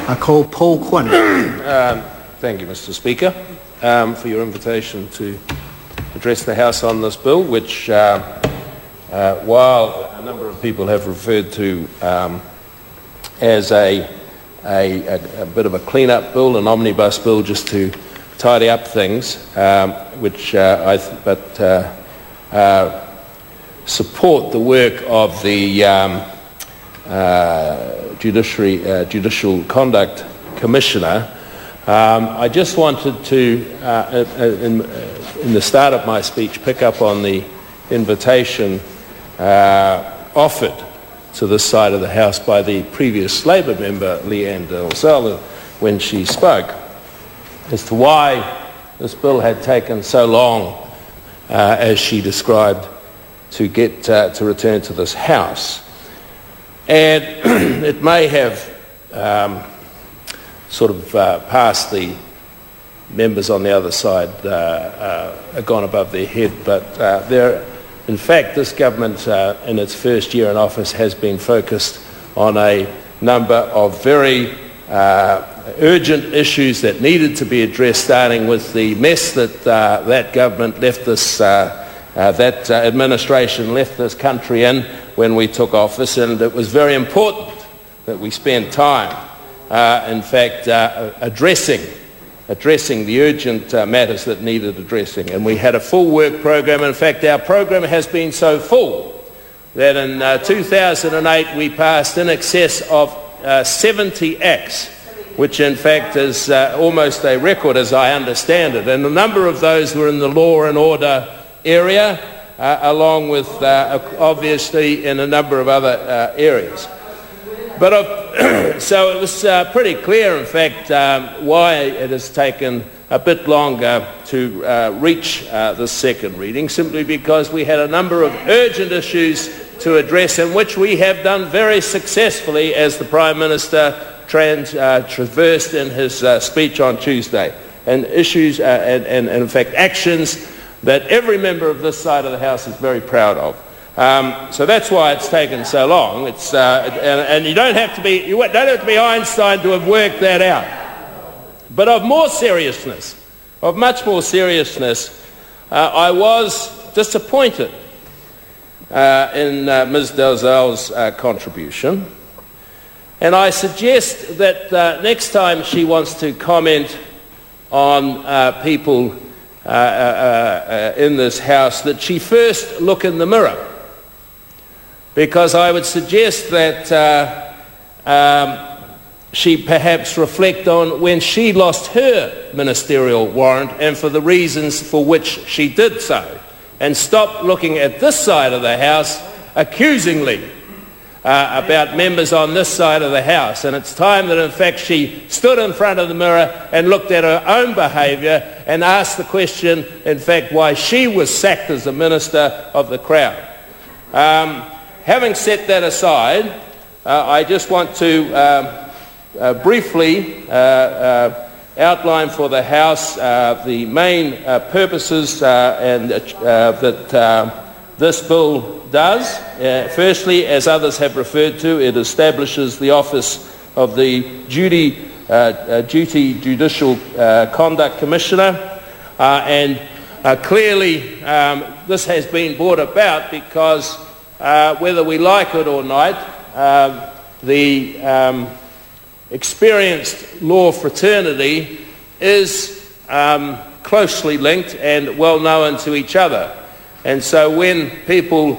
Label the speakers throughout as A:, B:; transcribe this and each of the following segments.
A: I call Paul Quinn.
B: Thank you, Mr. Speaker, for your invitation to address the House on this bill, which, while a number of people have referred to as a bit of a clean-up bill, an omnibus bill just to tidy up things, support the work of the Judicial Conduct Commissioner. I just wanted to, in the start of my speech, pick up on the invitation offered to this side of the House by the previous Labor member, Leanne Dalzell, when she spoke, as to why this bill had taken so long, as she described, to get to return to this House. And it may have past the members on the other side gone above their head, but in fact, this government in its first year in office has been focused on a number of very urgent issues that needed to be addressed, starting with the mess that that government left this, that administration left this country in when we took office, and it was very important that we spend time, in fact, addressing the urgent matters that needed addressing. And we had a full work program. In fact, our program has been so full that in 2008 we passed in excess of 70 acts, which in fact is almost a record as I understand it. And a number of those were in the law and order area, along with obviously in a number of other areas. But so it was pretty clear, in fact, why it has taken a bit longer to reach the second reading, simply because we had a number of urgent issues to address, in which we have done very successfully, as the Prime Minister traversed in his speech on Tuesday, and issues and in fact actions that every member of this side of the House is very proud of. So that's why it's taken so long. It's and you don't have to be Einstein to have worked that out. But of much more seriousness, I was disappointed in Ms. Dalzell's contribution, and I suggest that next time she wants to comment on people in this House, that she first look in the mirror. Because I would suggest that she perhaps reflect on when she lost her ministerial warrant and for the reasons for which she did so, and stop looking at this side of the House accusingly about members on this side of the House. And it's time that in fact she stood in front of the mirror and looked at her own behaviour and asked the question, in fact, why she was sacked as a Minister of the Crown. Having set that aside, I just want to briefly outline for the House the main purposes that this bill does. Firstly, as others have referred to, it establishes the office of the Judicial Conduct Commissioner, and clearly this has been brought about because whether we like it or not, the experienced law fraternity is closely linked and well known to each other. And so when people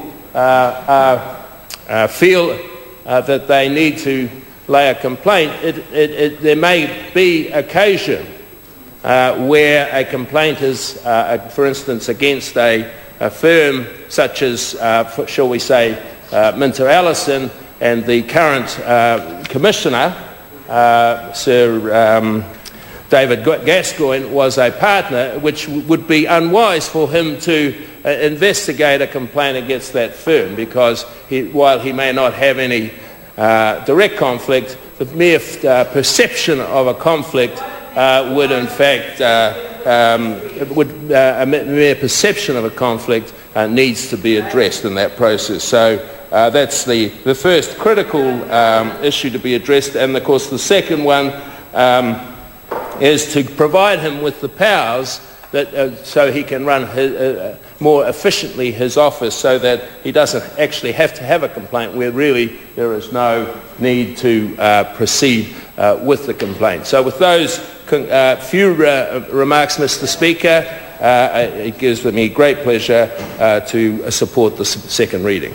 B: feel that they need to lay a complaint, there may be occasion where a complaint is, for instance, against a firm such as, shall we say, Minter Ellison, and the current Commissioner, Sir David Gascoigne, was a partner, which would be unwise for him to investigate a complaint against that firm, because while he may not have any direct conflict, the mere perception of a conflict would in fact, a mere perception of a conflict needs to be addressed in that process. So that's the first critical issue to be addressed. And of course the second one is to provide him with the powers that, so he can run more efficiently his office, so that he doesn't actually have to have a complaint where really there is no need to proceed with the complaint. So with those few remarks, Mr. Speaker, it gives me great pleasure to support the second reading.